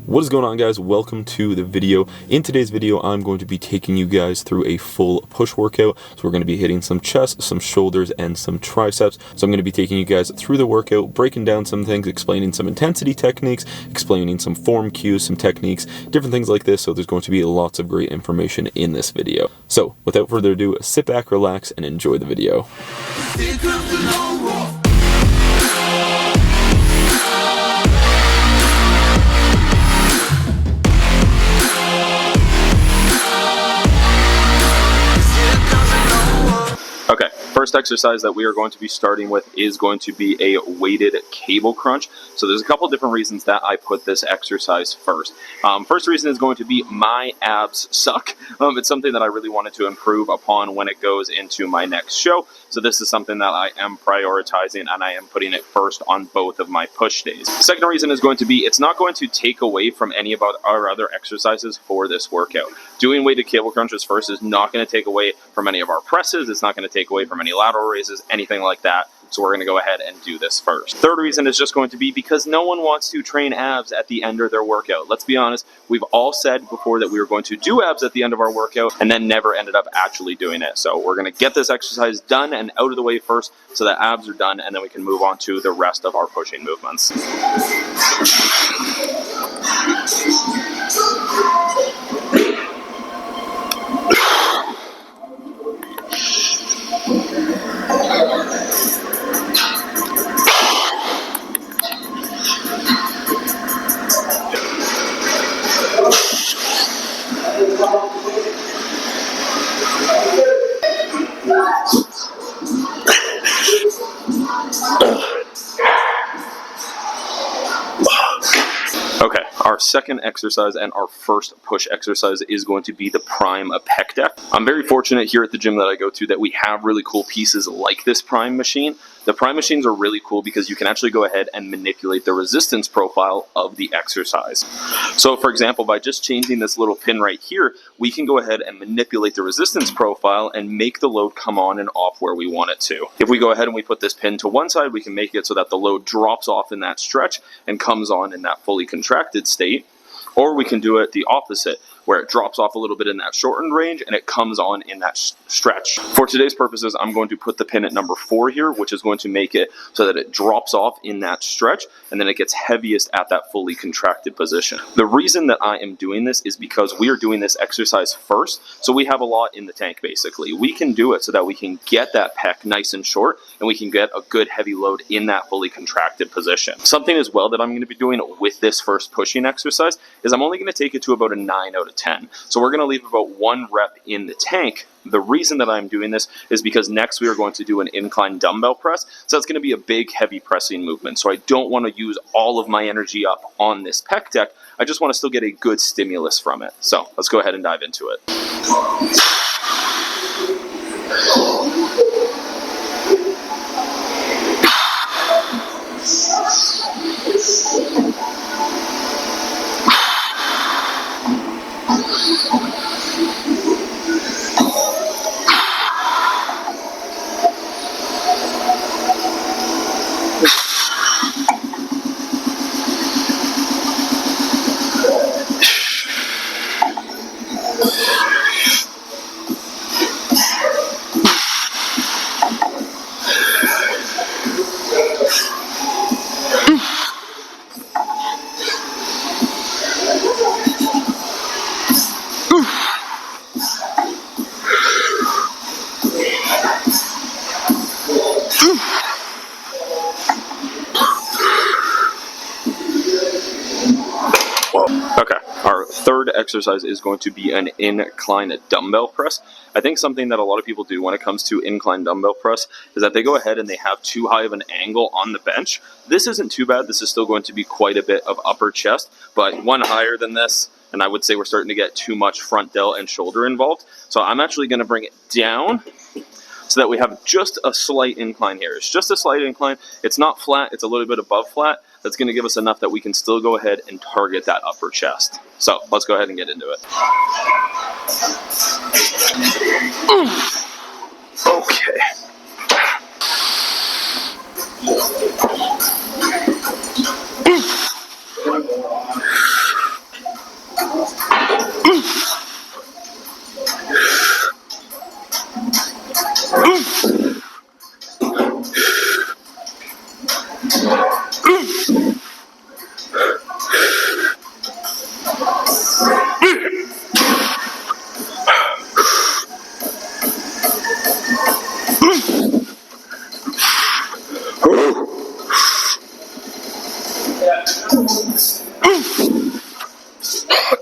What is going on, guys? Welcome to the video. In today's video, I'm going to be taking you guys through a full push workout. So we're going to be hitting some chest, some shoulders, and some triceps. So I'm going to be taking you guys through the workout, breaking down some things, explaining some intensity techniques, explaining some form cues, some techniques, different things like this. So there's going to be lots of great information in this video. So without further ado, sit back, relax, and enjoy the video. Okay, first exercise that we are going to be starting with is going to be a weighted cable crunch. So there's a couple different reasons that I put this exercise first. First reason is going to be my abs suck. It's something that I really wanted to improve upon when it goes into my next show. So this is something that I am prioritizing, and I am putting it first on both of my push days. Second reason is going to be it's not going to take away from any of our other exercises for this workout. Doing weighted cable crunches first is not going to take away from any of our presses. It's not going to take away from any lateral raises, anything like that. So we're going to go ahead and do this first. Third reason is just going to be because no one wants to train abs at the end of their workout. Let's be honest, we've all said before that we were going to do abs at the end of our workout and then never ended up actually doing it. So we're going to get this exercise done and out of the way first so that abs are done, and then we can move on to the rest of our pushing movements. Okay, our second exercise and our first push exercise is going to be the prime pec deck. I'm very fortunate here at the gym that I go to that we have really cool pieces like this prime machine. The prime machines are really cool because you can actually go ahead and manipulate the resistance profile of the exercise. So for example, by just changing this little pin right here, we can go ahead and manipulate the resistance profile and make the load come on and off where we want it to. If we go ahead and we put this pin to one side, we can make it so that the load drops off in that stretch and comes on in that fully contracted state. Or we can do it the opposite, where it drops off a little bit in that shortened range and it comes on in that stretch. For today's purposes, I'm going to put the pin at number 4 here, which is going to make it so that it drops off in that stretch and then it gets heaviest at that fully contracted position. The reason that I am doing this is because we are doing this exercise first, so we have a lot in the tank basically. We can do it so that we can get that pec nice and short and we can get a good heavy load in that fully contracted position. Something as well that I'm going to be doing with this first pushing exercise is I'm only going to take it to about a 9 out of 10. So we're going to leave about 1 rep in the tank. The reason that I'm doing this is because next we are going to do an incline dumbbell press. So it's going to be a big, heavy pressing movement. So I don't want to use all of my energy up on this pec deck. I just want to still get a good stimulus from it. So let's go ahead and dive into it. Okay, our third exercise is going to be an incline dumbbell press. I think something that a lot of people do when it comes to incline dumbbell press is that they go ahead and they have too high of an angle on the bench. This isn't too bad. This is still going to be quite a bit of upper chest, but one higher than this, and I would say we're starting to get too much front delt and shoulder involved. So I'm actually going to bring it down so that we have just a slight incline here. It's just a slight incline. It's not flat. It's a little bit above flat. That's going to give us enough that we can still go ahead and target that upper chest. So let's go ahead and get into it. Okay.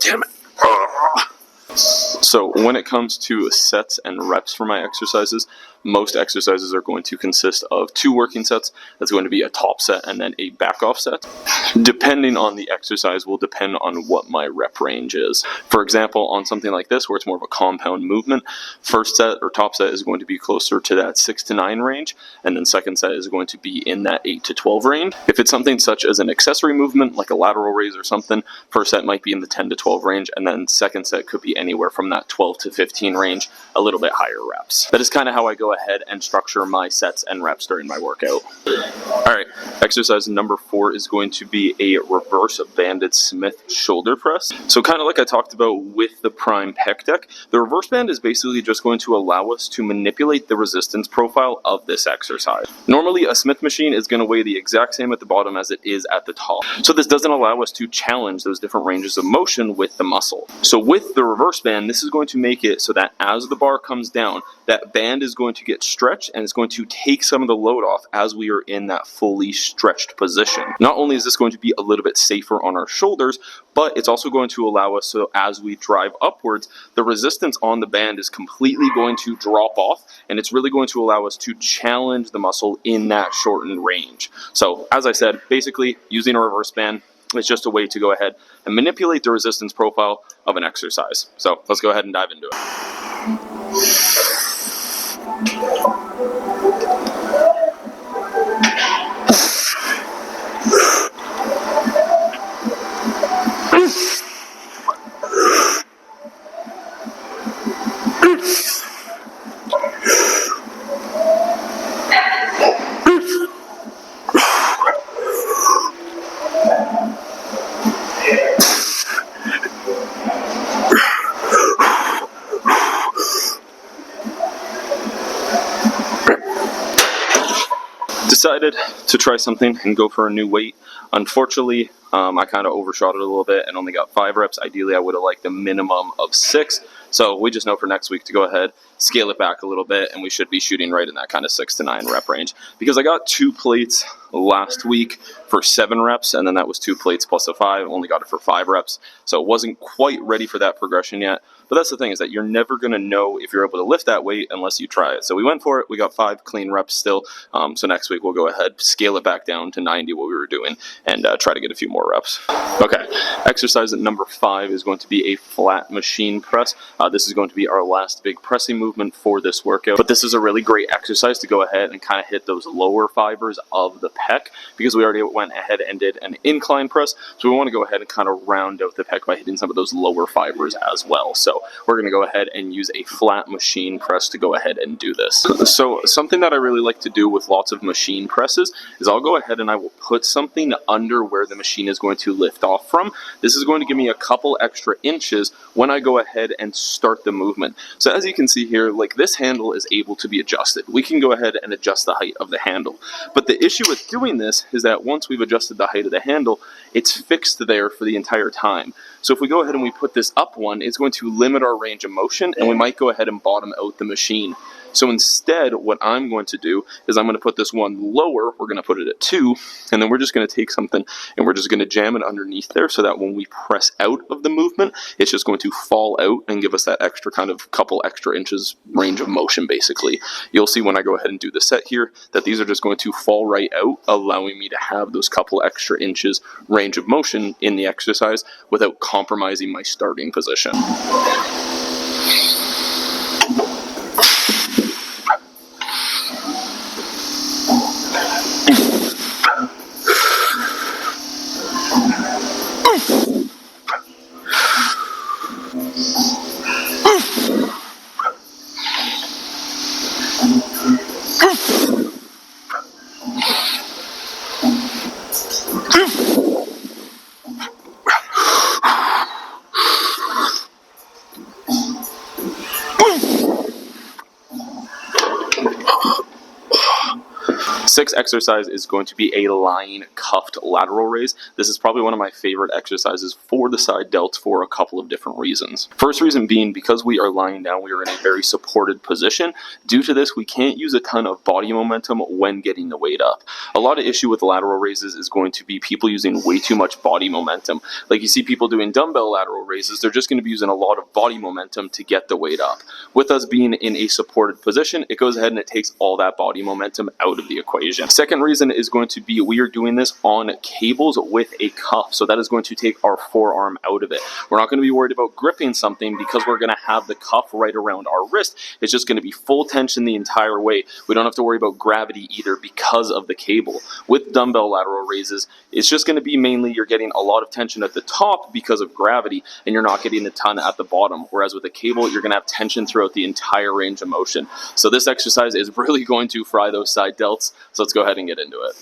Damn it. So when it comes to sets and reps for my exercises, most exercises are going to consist of 2 working sets. That's going to be a top set and then a back off set. Depending on the exercise will depend on what my rep range is. For example, on something like this where it's more of a compound movement, first set or top set is going to be closer to that 6 to 9 range, and then second set is going to be in that 8 to 12 range. If it's something such as an accessory movement like a lateral raise or something, first set might be in the 10 to 12 range, and then second set could be anywhere from that 12 to 15 range, a little bit higher reps. That is kind of how I go ahead and structure my sets and reps during my workout. Alright, exercise number 4 is going to be a reverse banded Smith shoulder press. So kind of like I talked about with the prime pec deck, the reverse band is basically just going to allow us to manipulate the resistance profile of this exercise. Normally a Smith machine is going to weigh the exact same at the bottom as it is at the top. So this doesn't allow us to challenge those different ranges of motion with the muscle. So with the reverse band, this is going to make it so that as the bar comes down, that band is going to get stretched and it's going to take some of the load off as we are in that fully stretched position. Not only is this going to be a little bit safer on our shoulders, but it's also going to allow us so as we drive upwards, the resistance on the band is completely going to drop off, and it's really going to allow us to challenge the muscle in that shortened range. So as I said, basically using a reverse band is just a way to go ahead and manipulate the resistance profile of an exercise. So let's go ahead and dive into it. Decided to try something and go for a new weight. Unfortunately, I kind of overshot it a little bit and only got 5 reps. Ideally, I would have liked a minimum of 6. So we just know for next week to go ahead, scale it back a little bit, and we should be shooting right in that kind of 6 to 9 rep range. Because I got 2 plates last week for 7 reps, and then that was 2 plates plus a 5. Only got it for 5 reps. So it wasn't quite ready for that progression yet. But that's the thing, is that you're never going to know if you're able to lift that weight unless you try it. So we went for it. We got 5 clean reps still. So next week we'll go ahead, scale it back down to 90, what we were doing, and try to get a few more reps. Okay, exercise number 5 is going to be a flat machine press. This is going to be our last big pressing movement for this workout. But this is a really great exercise to go ahead and kind of hit those lower fibers of the pec, because we already went ahead and did an incline press. So we want to go ahead and kind of round out the pec by hitting some of those lower fibers as well. So we're going to go ahead and use a flat machine press to go ahead and do this. So something that I really like to do with lots of machine presses is I'll go ahead and I will put something under where the machine is going to lift off from. This is going to give me a couple extra inches when I go ahead and start the movement. So as you can see here, like, this handle is able to be adjusted. We can go ahead and adjust the height of the handle. But the issue with doing this is that once we've adjusted the height of the handle, it's fixed there for the entire time. So if we go ahead and we put this up one, it's going to limit our range of motion, and we might go ahead and bottom out the machine. So instead, what I'm going to do is I'm going to put this one lower. We're going to put it at 2, and then we're just going to take something and we're just going to jam it underneath there so that when we press out of the movement, it's just going to fall out and give us that extra kind of couple extra inches range of motion, basically. You'll see when I go ahead and do the set here that these are just going to fall right out, allowing me to have those couple extra inches range of motion in the exercise without compromising my starting position. sixth exercise is going to be a lying cuffed lateral raise. This is probably one of my favorite exercises for the side delts for a couple of different reasons. First reason being, because we are lying down, we are in a very supported position. Due to this, we can't use a ton of body momentum when getting the weight up. A lot of issue with lateral raises is going to be people using way too much body momentum. Like you see people doing dumbbell lateral raises, they're just going to be using a lot of body momentum to get the weight up. With us being in a supported position, it goes ahead and it takes all that body momentum out of the equation. Second reason is going to be we are doing this on cables with a cuff, so that is going to take our forearm out of it. We're not going to be worried about gripping something because we're going to have the cuff right around our wrist. It's just going to be full tension the entire way. We don't have to worry about gravity either because of the cable. With dumbbell lateral raises, it's just going to be mainly you're getting a lot of tension at the top because of gravity, and you're not getting a ton at the bottom. Whereas with a cable, you're going to have tension throughout the entire range of motion. So this exercise is really going to fry those side delts. So let's go ahead and get into it.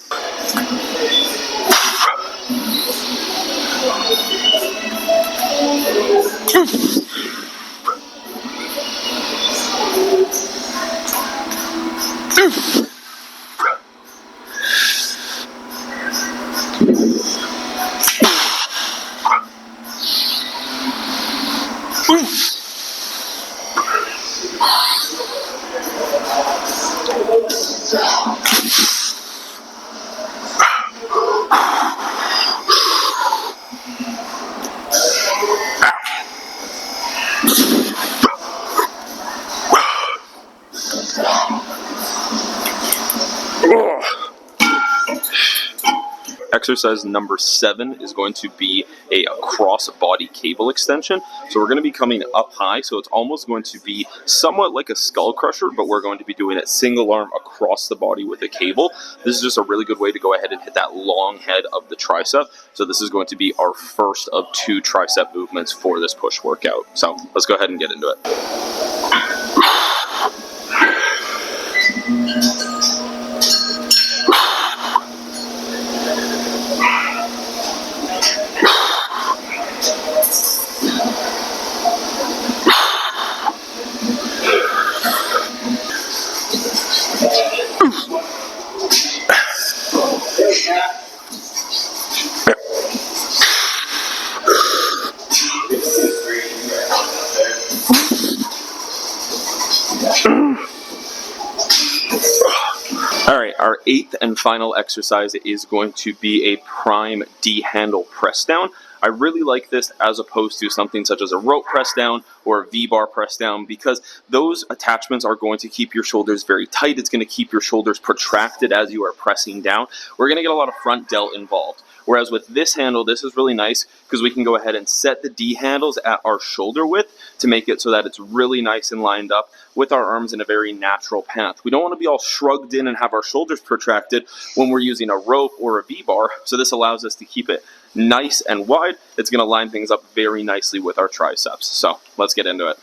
Exercise number 7 is going to be a cross body cable extension. So we're going to be coming up high, so it's almost going to be somewhat like a skull crusher, but we're going to be doing it single arm across the body with a cable. This is just a really good way to go ahead and hit that long head of the tricep. So this is going to be our first of 2 tricep movements for this push workout. So let's go ahead and get into it. Alright, our 8th and final exercise is going to be a prime D-handle press down. I really like this as opposed to something such as a rope press down or a V-bar press down, because those attachments are going to keep your shoulders very tight. It's going to keep your shoulders protracted as you are pressing down. We're going to get a lot of front delt involved. Whereas with this handle, this is really nice because we can go ahead and set the D handles at our shoulder width to make it so that it's really nice and lined up with our arms in a very natural path. We don't want to be all shrugged in and have our shoulders protracted when we're using a rope or a V-bar, so this allows us to keep it nice and wide. It's going to line things up very nicely with our triceps. So let's get into it.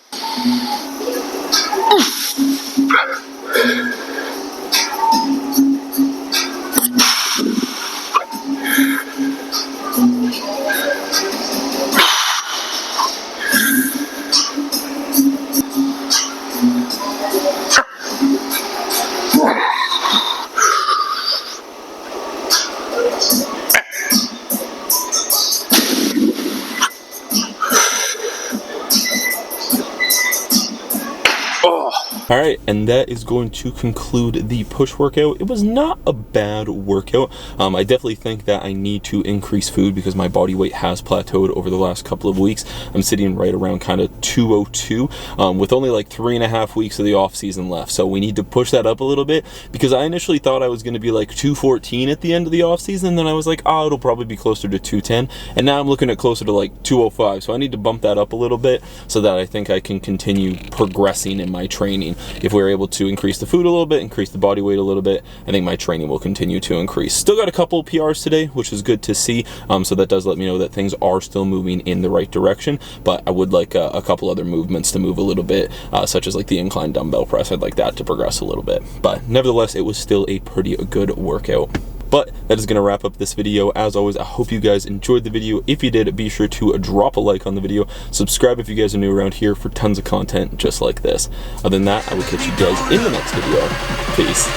Alright, and that is going to conclude the push workout. It was not a bad workout. I definitely think that I need to increase food because my body weight has plateaued over the last couple of weeks. I'm sitting right around kind of 202 with only like 3.5 weeks of the off season left. So we need to push that up a little bit, because I initially thought I was going to be like 214 at the end of the off season. Then I was like, oh, it'll probably be closer to 210. And now I'm looking at closer to like 205. So I need to bump that up a little bit so that I think I can continue progressing in my training. If we're able to increase the food a little bit, increase the body weight a little bit, I think my training will continue to increase. Still got a couple PRs today, which is good to see. So that does let me know that things are still moving in the right direction, but I would like a couple other movements to move a little bit, such as like the incline dumbbell press. I'd like that to progress a little bit, but nevertheless, it was still a pretty good workout. But that is going to wrap up this video. As always, I hope you guys enjoyed the video. If you did, be sure to drop a like on the video. Subscribe if you guys are new around here for tons of content just like this. Other than that, I will catch you guys in the next video. Peace.